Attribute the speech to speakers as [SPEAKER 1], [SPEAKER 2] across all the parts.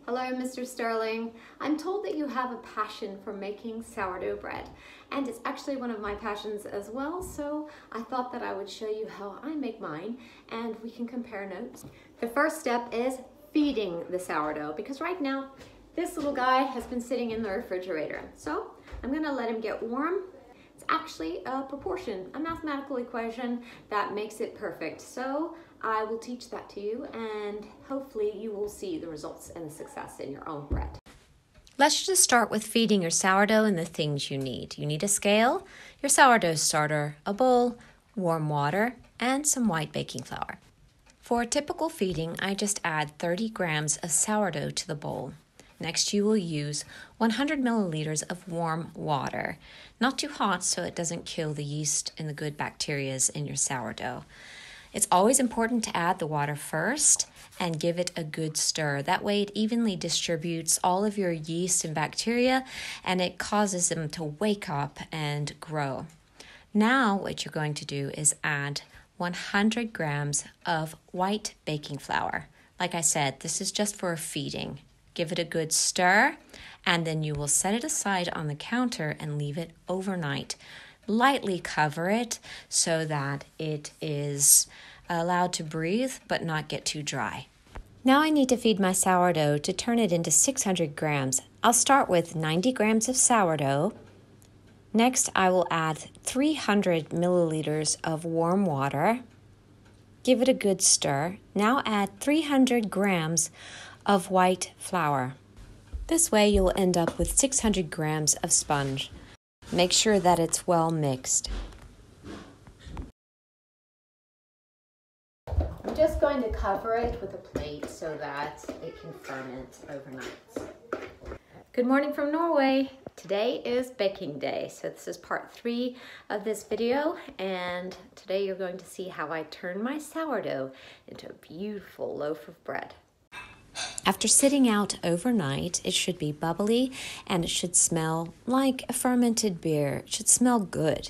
[SPEAKER 1] Hello, Mr. Sterling. I'm told that you have a passion for making sourdough bread, and it's actually one of my passions as well, so I thought that I would show you how I make mine, and we can compare notes. The first step is feeding the sourdough, because right now, this little guy has been sitting in the refrigerator. So I'm gonna let him get warm. It's actually a proportion, a mathematical equation that makes it perfect. So I will teach that to you, and hopefully you will see the results and the success in your own bread.
[SPEAKER 2] Let's just start with feeding your sourdough and the things you need. You need a scale, your sourdough starter, a bowl, warm water, and some white baking flour. For a typical feeding, I just add 30 grams of sourdough to the bowl. Next, you will use 100 milliliters of warm water. Not too hot so it doesn't kill the yeast and the good bacteria in your sourdough. It's always important to add the water first and give it a good stir. That way it evenly distributes all of your yeast and bacteria, and it causes them to wake up and grow. Now what you're going to do is add 100 grams of white baking flour. Like I said, this is just for a feeding. Give it a good stir, and then you will set it aside on the counter and leave it overnight. Lightly cover it so that it is allowed to breathe but not get too dry. Now I need to feed my sourdough to turn it into 600 grams. I'll start with 90 grams of sourdough. Next, I will add 300 milliliters of warm water. Give it a good stir. Now add 300 grams of white flour. This way you'll end up with 600 grams of sponge. Make sure that it's well mixed.
[SPEAKER 1] I'm just going to cover it with a plate so that it can ferment overnight. Good morning from Norway. Today is baking day, so this is part 3 of this video, and today you're going to see how I turn my sourdough into a beautiful loaf of bread.
[SPEAKER 2] After sitting out overnight, it should be bubbly and it should smell like a fermented beer. It should smell good.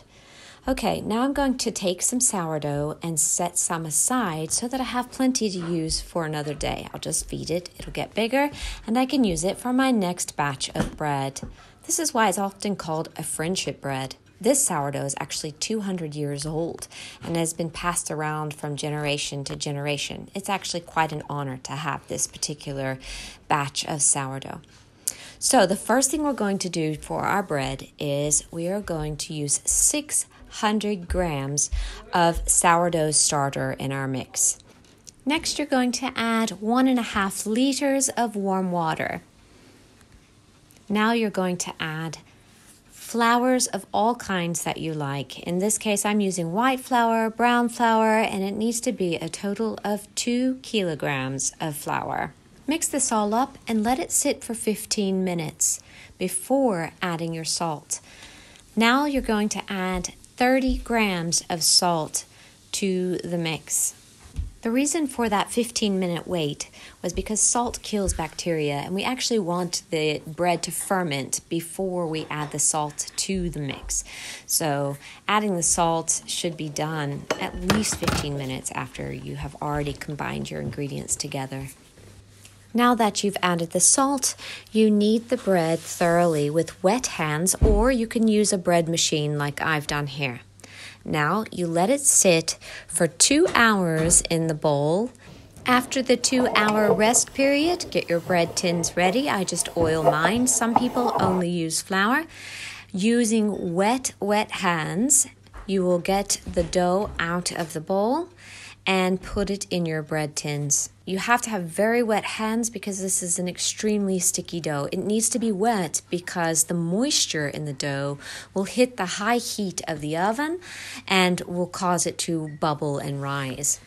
[SPEAKER 2] Okay, now I'm going to take some sourdough and set some aside so that I have plenty to use for another day. I'll just feed it, it'll get bigger, and I can use it for my next batch of bread. This is why it's often called a friendship bread. This sourdough is actually 200 years old and has been passed around from generation to generation. It's actually quite an honor to have this particular batch of sourdough. So the first thing we're going to do for our bread is we are going to use 600 grams of sourdough starter in our mix. Next, you're going to add 1.5 liters of warm water. Now you're going to add flours of all kinds that you like. In this case, I'm using white flour, brown flour, and it needs to be a total of 2 kilograms of flour. Mix this all up and let it sit for 15 minutes before adding your salt. Now you're going to add 30 grams of salt to the mix. The reason for that 15-minute wait was because salt kills bacteria, and we actually want the bread to ferment before we add the salt to the mix. So adding the salt should be done at least 15 minutes after you have already combined your ingredients together. Now that you've added the salt, you knead the bread thoroughly with wet hands, or you can use a bread machine like I've done here. Now you let it sit for 2 hours in the bowl. After the 2-hour rest period, get your bread tins ready. I just oil mine. Some people only use flour. Using wet hands, you will get the dough out of the bowl and put it in your bread tins. You have to have very wet hands because this is an extremely sticky dough. It needs to be wet because the moisture in the dough will hit the high heat of the oven and will cause it to bubble and rise.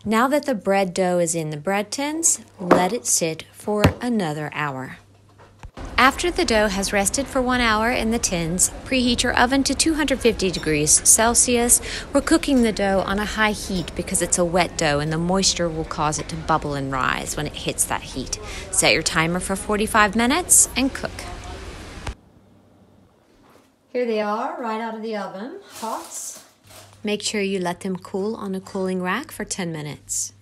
[SPEAKER 2] Now that the bread dough is in the bread tins, let it sit for another hour. After the dough has rested for 1 hour in the tins, preheat your oven to 250 degrees Celsius. We're cooking the dough on a high heat because it's a wet dough and the moisture will cause it to bubble and rise when it hits that heat. Set your timer for 45 minutes and cook.
[SPEAKER 1] Here they are, right out of the oven, hot.
[SPEAKER 2] Make sure you let them cool on a cooling rack for 10 minutes.